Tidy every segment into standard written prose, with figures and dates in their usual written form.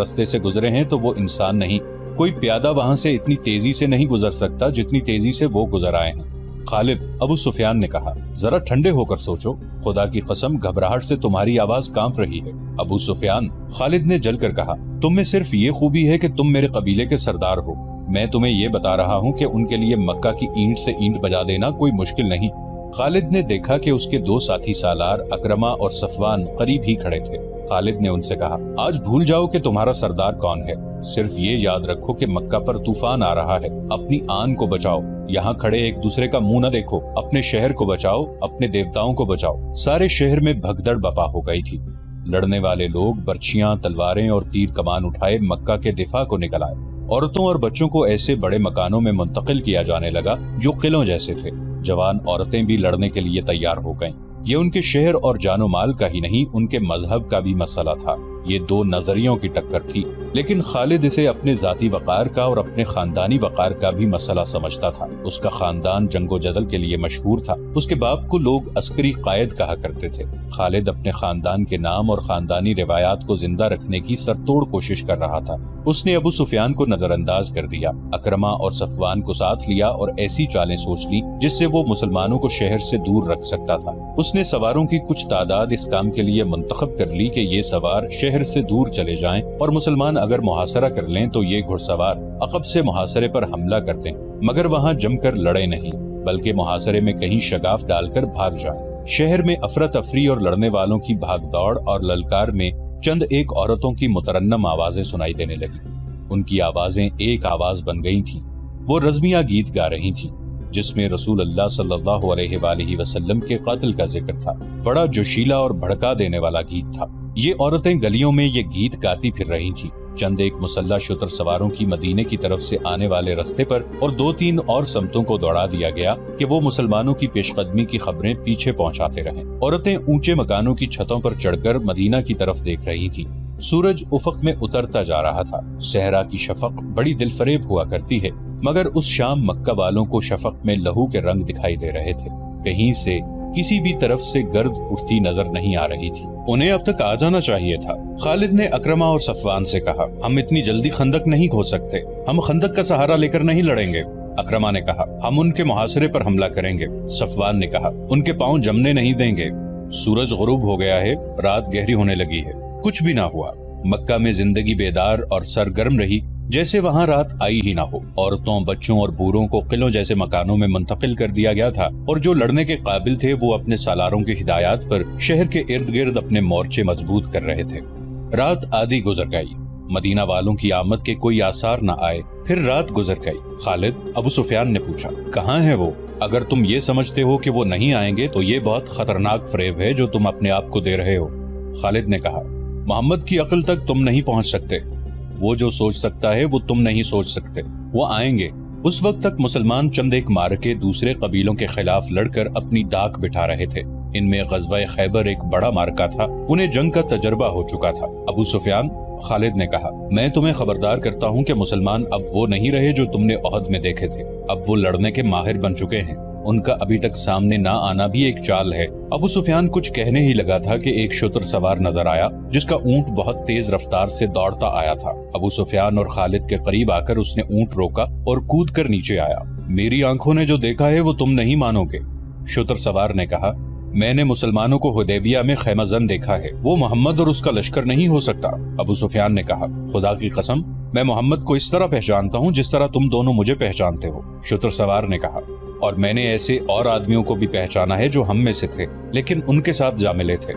رستے سے گزرے ہیں تو وہ انسان نہیں، کوئی پیادہ وہاں سے اتنی تیزی سے نہیں گزر سکتا جتنی تیزی سے وہ گزر آئے ہیں۔ خالد، ابو سفیان نے کہا، ذرا ٹھنڈے ہو کر سوچو، خدا کی قسم گھبراہٹ سے تمہاری آواز کانپ رہی ہے۔ ابو سفیان، خالد نے جل کر کہا، تم میں صرف یہ خوبی ہے کہ تم میرے قبیلے کے سردار ہو، میں تمہیں یہ بتا رہا ہوں کہ ان کے لیے مکہ کی اینٹ سے اینٹ بجا دینا کوئی مشکل نہیں۔ خالد نے دیکھا کہ اس کے دو ساتھی سالار اکرمہ اور صفوان قریب ہی کھڑے تھے۔ خالد نے ان سے کہا، آج بھول جاؤ کہ تمہارا سردار کون ہے، صرف یہ یاد رکھو کہ مکہ پر طوفان آ رہا ہے، اپنی آن کو بچاؤ، یہاں کھڑے ایک دوسرے کا منہ نہ دیکھو، اپنے شہر کو بچاؤ، اپنے دیوتاؤں کو بچاؤ۔ سارے شہر میں بھگدڑ بپا ہو گئی تھی۔ لڑنے والے لوگ برچیاں، تلواریں اور تیر کمان اٹھائے مکہ کے دفاع کو نکل آئے۔ عورتوں اور بچوں کو ایسے بڑے مکانوں میں منتقل کیا جانے لگا جو قلعوں جیسے تھے۔ جوان عورتیں بھی لڑنے کے لیے تیار ہو گئیں۔ یہ ان کے شہر اور جان و مال کا ہی نہیں، ان کے مذہب کا بھی مسئلہ تھا۔ یہ دو نظریوں کی ٹکر تھی، لیکن خالد اسے اپنے ذاتی وقار کا اور اپنے خاندانی وقار کا بھی مسئلہ سمجھتا تھا۔ اس کا خاندان جنگ و جدل کے لیے مشہور تھا، اس کے باپ کو لوگ عسکری قائد کہا کرتے تھے۔ خالد اپنے خاندان کے نام اور خاندانی روایات کو زندہ رکھنے کی سرتوڑ کوشش کر رہا تھا۔ اس نے ابو سفیان کو نظر انداز کر دیا، اکرمہ اور صفوان کو ساتھ لیا اور ایسی چالیں سوچ لی جس سے وہ مسلمانوں کو شہر سے دور رکھ سکتا تھا۔ اس نے سواروں کی کچھ تعداد اس کام کے لیے منتخب کر لی کہ یہ سوار شہر سے دور چلے جائیں اور مسلمان اگر محاصرہ کر لیں تو یہ گھڑ سوار عقب سے محاصرے پر حملہ کر دیں، مگر وہاں جم کر لڑے نہیں بلکہ محاصرے میں کہیں شگاف ڈال کر بھاگ جائیں۔ شہر میں افراتفری اور لڑنے والوں کی بھاگ دوڑ اور للکار میں چند ایک عورتوں کی مترنم آوازیں سنائی دینے لگی۔ ان کی آوازیں ایک آواز بن گئی تھیں۔ وہ رزمیہ گیت گا رہی تھیں جس میں رسول اللہ صلی اللہ علیہ وآلہ وسلم کے قاتل کا ذکر تھا۔ بڑا جوشیلا اور بھڑکا دینے والا گیت تھا۔ یہ عورتیں گلیوں میں یہ گیت گاتی پھر رہی تھیں۔ چند ایک مسلح شتر سواروں کی مدینے کی طرف سے آنے والے رستے پر اور دو تین اور سمتوں کو دوڑا دیا گیا کہ وہ مسلمانوں کی پیش قدمی کی خبریں پیچھے پہنچاتے رہیں۔ عورتیں اونچے مکانوں کی چھتوں پر چڑھ کر مدینہ کی طرف دیکھ رہی تھیں۔ سورج افق میں اترتا جا رہا تھا۔ صحرا کی شفق بڑی دل فریب ہوا کرتی ہے، مگر اس شام مکہ والوں کو شفق میں لہو کے رنگ دکھائی دے رہے تھے۔ کہیں سے کسی بھی طرف سے گرد اٹھتی نظر نہیں آ رہی تھی۔ انہیں اب تک آ جانا چاہیے تھا۔ خالد نے اکرمہ اور صفوان سے کہا، ہم اتنی جلدی خندق نہیں کھود سکتے، ہم خندق کا سہارا لے کر نہیں لڑیں گے۔ اکرمہ نے کہا، ہم ان کے محاصرے پر حملہ کریں گے۔ صفوان نے کہا، ان کے پاؤں جمنے نہیں دیں گے۔ سورج غروب ہو گیا ہے، رات گہری ہونے لگی ہے، کچھ بھی نہ ہوا۔ مکہ میں زندگی بیدار اور سرگرم رہی جیسے وہاں رات آئی ہی نہ ہو۔ عورتوں، بچوں اور بوڑھوں کو قلعوں جیسے مکانوں میں منتقل کر دیا گیا تھا، اور جو لڑنے کے قابل تھے وہ اپنے سالاروں کی ہدایات پر شہر کے ارد گرد اپنے مورچے مضبوط کر رہے تھے۔ رات آدھی گزر گئی، مدینہ والوں کی آمد کے کوئی آثار نہ آئے۔ پھر رات گزر گئی۔ خالد، ابو سفیان نے پوچھا، کہاں ہے وہ؟ اگر تم یہ سمجھتے ہو کہ وہ نہیں آئیں گے تو یہ بہت خطرناک فریب ہے جو تم اپنے آپ کو دے رہے ہو۔ خالد نے کہا، محمد کی عقل تک تم نہیں پہنچ سکتے، وہ جو سوچ سکتا ہے وہ تم نہیں سوچ سکتے، وہ آئیں گے۔ اس وقت تک مسلمان چند ایک مارکے دوسرے قبیلوں کے خلاف لڑ کر اپنی داغ بٹھا رہے تھے۔ ان میں غزوہ خیبر ایک بڑا مارکا تھا، انہیں جنگ کا تجربہ ہو چکا تھا۔ ابو سفیان، خالد نے کہا، میں تمہیں خبردار کرتا ہوں کہ مسلمان اب وہ نہیں رہے جو تم نے احد میں دیکھے تھے، اب وہ لڑنے کے ماہر بن چکے ہیں، ان کا ابھی تک سامنے نہ آنا بھی ایک چال ہے۔ ابو سفیان کچھ کہنے ہی لگا تھا کہ ایک شتر سوار نظر آیا جس کا اونٹ بہت تیز رفتار سے دوڑتا آیا تھا۔ ابو سفیان اور خالد کے قریب آ کر اس نے اونٹ روکا اور کود کر نیچے آیا۔ میری آنکھوں نے جو دیکھا ہے وہ تم نہیں مانو گے، شتر سوار نے کہا۔ میں نے مسلمانوں کو حدیبیہ میں خیمہ زن دیکھا ہے، وہ محمد اور اس کا لشکر نہیں ہو سکتا۔ ابو سفیان نے کہا، خدا کی قسم میں محمد کو اس طرح پہچانتا ہوں جس طرح تم دونوں مجھے پہچانتے ہو۔ شتر سوار نے کہا، اور میں نے ایسے اور آدمیوں کو بھی پہچانا ہے جو ہم میں سے تھے لیکن ان کے ساتھ جا ملے تھے۔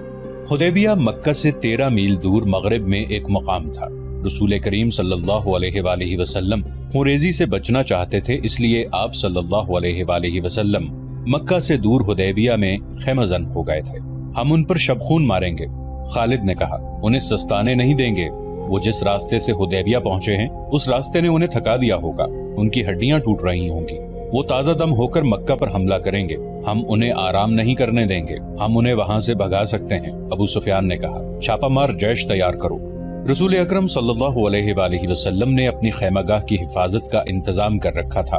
حدیبیہ مکہ سے 13 میل دور مغرب میں ایک مقام تھا۔ رسول کریم صلی اللہ علیہ وآلہ وسلم خوریزی سے بچنا چاہتے تھے، اس لیے آپ صلی اللہ علیہ وآلہ وسلم مکہ سے دور حدیبیہ میں خیمہ زن ہو گئے تھے۔ ہم ان پر شبخون ماریں گے، خالد نے کہا، انہیں سستانے نہیں دیں گے۔ وہ جس راستے سے حدیبیہ پہنچے ہیں اس راستے نے انہیں تھکا دیا ہوگا، ان کی ہڈیاں ٹوٹ رہی ہوں گی۔ وہ تازہ دم ہو کر مکہ پر حملہ کریں گے، ہم انہیں آرام نہیں کرنے دیں گے، ہم انہیں وہاں سے بھگا سکتے ہیں۔ ابو سفیان نے کہا، چھاپا مار جیش تیار کرو۔ رسول اکرم صلی اللہ علیہ وآلہ وسلم نے اپنی خیمہ گاہ کی حفاظت کا انتظام کر رکھا تھا۔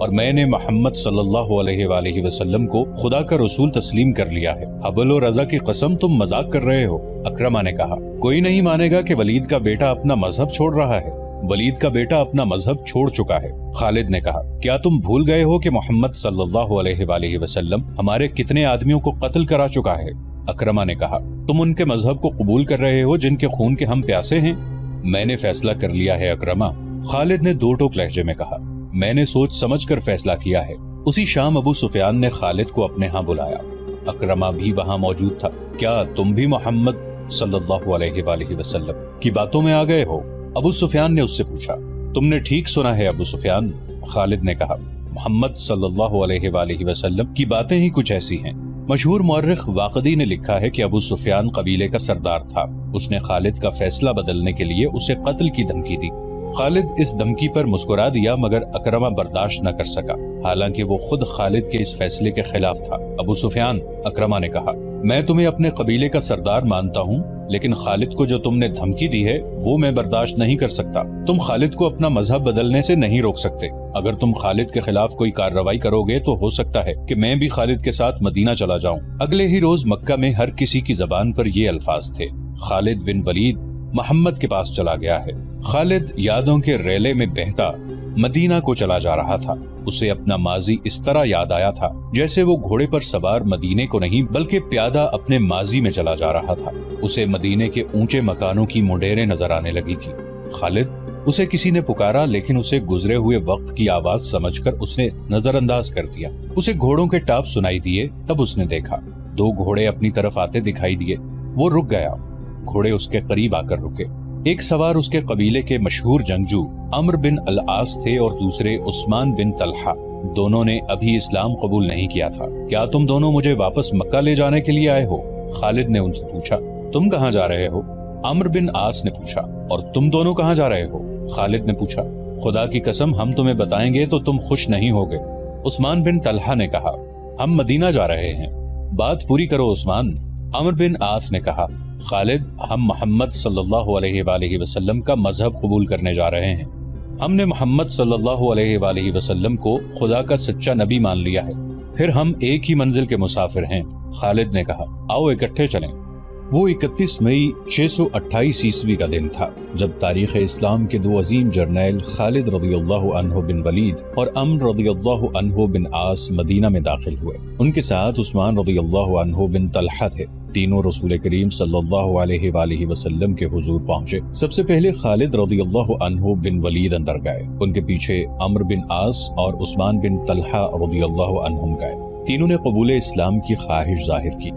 اور میں نے محمد صلی اللہ علیہ وآلہ وسلم کو خدا کا رسول تسلیم کر لیا ہے۔ حبل و رضا کی قسم تم مذاق کر رہے ہو۔ اکرمہ نے کہا، کوئی نہیں مانے گا کہ ولید کا بیٹا اپنا مذہب چھوڑ رہا ہے۔ ولید کا بیٹا اپنا مذہب چھوڑ چکا ہے۔ خالد نے کہا، کیا تم بھول گئے ہو کہ محمد صلی اللہ علیہ وآلہ وسلم ہمارے کتنے آدمیوں کو قتل کرا چکا ہے؟ اکرمہ نے کہا، تم ان کے مذہب کو قبول کر رہے ہو جن کے خون کے ہم پیاسے ہیں؟ میں نے فیصلہ کر لیا ہے اکرمہ، خالد نے دو ٹوک لہجے میں کہا۔ میں نے سوچ سمجھ کر فیصلہ کیا ہے۔ اسی شام ابو سفیان نے خالد کو اپنے ہاں بلایا۔ اکرمہ بھی وہاں موجود تھا۔ کیا تم بھی محمد صلی اللہ علیہ وآلہ وسلم کی باتوں میں آ گئے ہو؟ ابو سفیان نے اس سے پوچھا۔ تم نے ٹھیک سنا ہے ابو سفیان، خالد نے کہا۔ محمد صلی اللہ علیہ وآلہ وسلم کی باتیں ہی کچھ ایسی ہیں۔ مشہور مورخ واقدی نے لکھا ہے کہ ابو سفیان قبیلے کا سردار تھا۔ اس نے خالد کا فیصلہ بدلنے کے لیے اسے قتل کی دھمکی دی۔ خالد اس دھمکی پر مسکرا دیا مگر اکرمہ برداشت نہ کر سکا، حالانکہ وہ خود خالد کے اس فیصلے کے خلاف تھا۔ ابو سفیان، اکرمہ نے کہا، میں تمہیں اپنے قبیلے کا سردار مانتا ہوں، لیکن خالد کو جو تم نے دھمکی دی ہے وہ میں برداشت نہیں کر سکتا۔ تم خالد کو اپنا مذہب بدلنے سے نہیں روک سکتے۔ اگر تم خالد کے خلاف کوئی کارروائی کرو گے تو ہو سکتا ہے کہ میں بھی خالد کے ساتھ مدینہ چلا جاؤں۔ اگلے ہی روز مکہ میں ہر کسی کی زبان پر یہ الفاظ تھے، خالد بن ولید محمد کے پاس چلا گیا ہے۔ خالد یادوں کے ریلے میں بہتا مدینہ کو چلا جا رہا تھا۔ اسے اپنا ماضی اس طرح یاد آیا تھا جیسے وہ گھوڑے پر سوار مدینے کو نہیں بلکہ پیادہ اپنے ماضی میں چلا جا رہا تھا۔ اسے مدینے کے اونچے مکانوں کی منڈیریں نظر آنے لگی تھی۔ خالد، اسے کسی نے پکارا لیکن اسے گزرے ہوئے وقت کی آواز سمجھ کر اس نے نظر انداز کر دیا۔ اسے گھوڑوں کے ٹاپ سنائی دیے، تب اس نے دیکھا دو گھوڑے اپنی طرف آتے دکھائی دیے۔ وہ رک گیا۔ گھوڑے اس کے قریب آ کر رکے۔ ایک سوار اس کے قبیلے کے مشہور جنگجو عمرو بن العاص تھے اور دوسرے عثمان بن طلحہ۔ دونوں نے ابھی اسلام قبول نہیں کیا تھا۔ کیا تم دونوں مجھے واپس مکہ لے جانے کے لیے آئے ہو؟ خالد نے ان سے پوچھا۔ تم کہاں جا رہے ہو؟ عمرو بن عاص نے پوچھا۔ اور تم دونوں کہاں جا رہے ہو؟ خالد نے پوچھا۔ خدا کی قسم ہم تمہیں بتائیں گے تو تم خوش نہیں ہوگے۔ عثمان بن طلحہ نے کہا، ہم مدینہ جا رہے ہیں۔ بات پوری کرو عثمان۔ عمرو بن عاص نے کہا، خالد، ہم محمد صلی اللہ علیہ وآلہ وسلم کا مذہب قبول کرنے جا رہے ہیں۔ ہم نے محمد صلی اللہ علیہ وآلہ وسلم کو خدا کا سچا نبی مان لیا ہے، پھر ہم ایک ہی منزل کے مسافر ہیں۔ خالد نے کہا، آؤ اکٹھے چلیں۔ وہ 31 مئی 628 عیسوی کا دن تھا جب تاریخ اسلام کے دو عظیم جرنیل خالد رضی اللہ عنہ بن ولید اور عمرو رضی اللہ عنہ بن عاص مدینہ میں داخل ہوئے۔ ان کے ساتھ عثمان رضی اللہ عنہ بن طلحہ تھے۔ تینوں رسول کریم صلی اللہ علیہ وآلہ وسلم کے حضور پہنچے۔ سب سے پہلے خالد رضی اللہ عنہ بن ولید اندر گئے، ان کے پیچھے عمرو بن عاص اور عثمان بن طلحہ رضی اللہ عنہم گئے۔ تینوں نے قبول اسلام کی خواہش ظاہر کی۔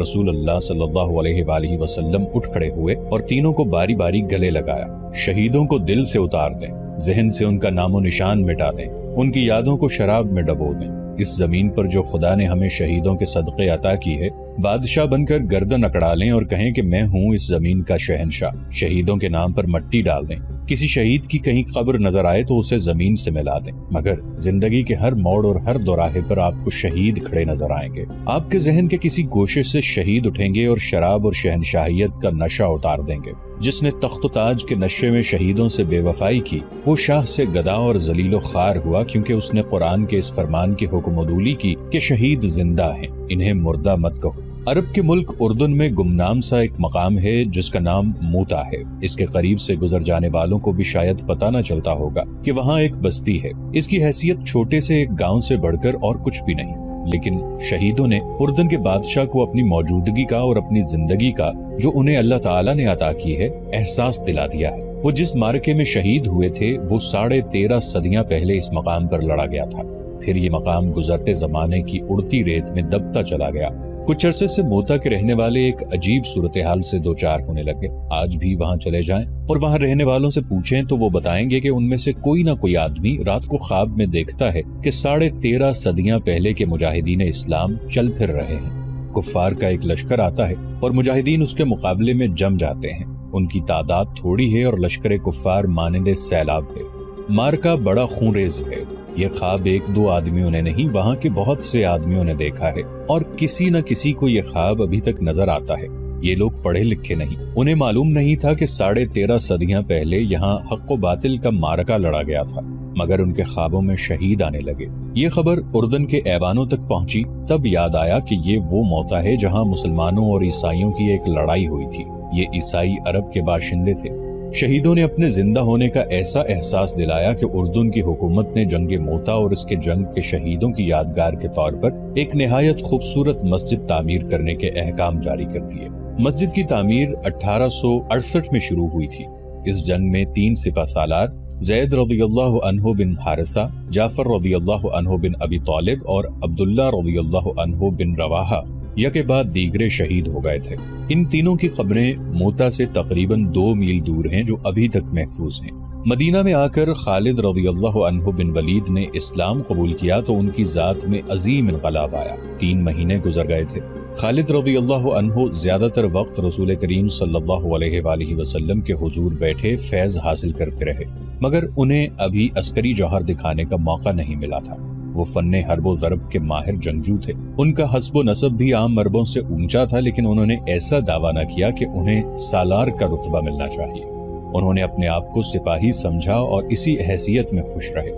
رسول اللہ صلی اللہ علیہ وآلہ وسلم اٹھ کھڑے ہوئے اور تینوں کو باری باری گلے لگایا۔ شہیدوں کو دل سے اتار دیں، ذہن سے ان کا نام و نشان مٹا دیں، ان کی یادوں کو شراب میں ڈبو دیں۔ اس زمین پر جو خدا نے ہمیں شہیدوں کے صدقے عطا کی ہے، بادشاہ بن کر گردن اکڑا لیں اور کہیں کہ میں ہوں اس زمین کا شہنشاہ۔ شہیدوں کے نام پر مٹی ڈال دیں۔ کسی شہید کی کہیں قبر نظر آئے تو اسے زمین سے ملا دیں، مگر زندگی کے ہر موڑ اور ہر دوراہے پر آپ کو شہید کھڑے نظر آئیں گے۔ آپ کے ذہن کے کسی گوشے سے شہید اٹھیں گے اور شراب اور شہنشاہیت کا نشہ اتار دیں گے۔ جس نے تخت و تاج کے نشے میں شہیدوں سے بے وفائی کی، وہ شاہ سے گدا اور ذلیل و خوار ہوا، کیونکہ اس نے قرآن کے اس فرمان کی حکم عدولی کی کہ شہید زندہ ہیں، انہیں مردہ مت کہو۔ عرب کے ملک اردن میں گمنام سا ایک مقام ہے جس کا نام موتا ہے۔ اس کے قریب سے گزر جانے والوں کو بھی شاید پتہ نہ چلتا ہوگا کہ وہاں ایک بستی ہے۔ اس کی حیثیت چھوٹے سے ایک گاؤں سے بڑھ کر اور کچھ بھی نہیں، لیکن شہیدوں نے اردن کے بادشاہ کو اپنی موجودگی کا اور اپنی زندگی کا جو انہیں اللہ تعالیٰ نے عطا کی ہے احساس دلا دیا ہے۔ وہ جس معرکے میں شہید ہوئے تھے وہ 13.5 صدیاں پہلے اس مقام پر لڑا گیا تھا۔ پھر یہ مقام گزرتے زمانے کی اڑتی ریت میں دبتا چلا گیا۔ کچھ عرصے سے موتا کے رہنے والے ایک عجیب صورتحال سے دوچار ہونے لگے۔ آج بھی وہاں چلے جائیں اور وہاں رہنے والوں سے پوچھیں تو وہ بتائیں گے کہ ان میں سے کوئی نہ کوئی آدمی رات کو خواب میں دیکھتا ہے کہ 13.5 صدیاں پہلے کے مجاہدین اسلام چل پھر رہے ہیں۔ کفار کا ایک لشکر آتا ہے اور مجاہدین اس کے مقابلے میں جم جاتے ہیں۔ ان کی تعداد تھوڑی ہے اور لشکر کفار مانند سیلاب ہے۔ مارکا بڑا خونریز ہے۔ یہ خواب 1-2 آدمیوں نے نہیں، وہاں کے بہت سے آدمیوں نے دیکھا ہے، اور کسی نہ کسی کو یہ خواب ابھی تک نظر آتا ہے۔ یہ لوگ پڑھے لکھے نہیں، انہیں معلوم نہیں تھا کہ 13.5 صدیاں پہلے یہاں حق و باطل کا مارکا لڑا گیا تھا۔ مگر ان کے خوابوں میں شہید آنے لگے۔ یہ خبر اردن کے ایوانوں تک پہنچی، تب یاد آیا کہ یہ وہ موقع ہے جہاں مسلمانوں اور عیسائیوں کی ایک لڑائی ہوئی تھی۔ یہ عیسائی عرب کے باشندے تھے۔ شہیدوں نے اپنے زندہ ہونے کا ایسا احساس دلایا کہ اردن کی حکومت نے جنگ موتا اور اس کے جنگ کے شہیدوں کی یادگار کے طور پر ایک نہایت خوبصورت مسجد تعمیر کرنے کے احکام جاری کر دیے۔ مسجد کی تعمیر 1868 میں شروع ہوئی تھی۔ اس جنگ میں 3 سپہ سالار زید رضی اللہ عنہ بن حارثہ، جعفر رضی اللہ عنہ بن ابی طالب اور عبداللہ رضی اللہ عنہ بن رواحہ یکے بعد دیگرے شہید ہو گئے تھے۔ ان تینوں کی قبریں موتا سے تقریباً 2 میل دور ہیں، جو ابھی تک محفوظ ہیں۔ مدینہ میں آ کر خالد رضی اللہ عنہ بن ولید نے اسلام قبول کیا تو ان کی ذات میں عظیم انقلاب آیا۔ 3 مہینے گزر گئے تھے۔ خالد رضی اللہ عنہ زیادہ تر وقت رسول کریم صلی اللہ علیہ وآلہ وسلم کے حضور بیٹھے فیض حاصل کرتے رہے، مگر انہیں ابھی عسکری جوہر دکھانے کا موقع نہیں ملا تھا۔ وہ فن حرب و ضرب کے ماہر جنگجو تھے۔ ان کا حسب و نسب بھی عام عربوں سے اونچا تھا، لیکن انہوں نے ایسا دعویٰ نہ کیا کہ انہیں سالار کا رتبہ ملنا چاہیے۔ انہوں نے اپنے آپ کو سپاہی سمجھا اور اسی حیثیت میں خوش رہے۔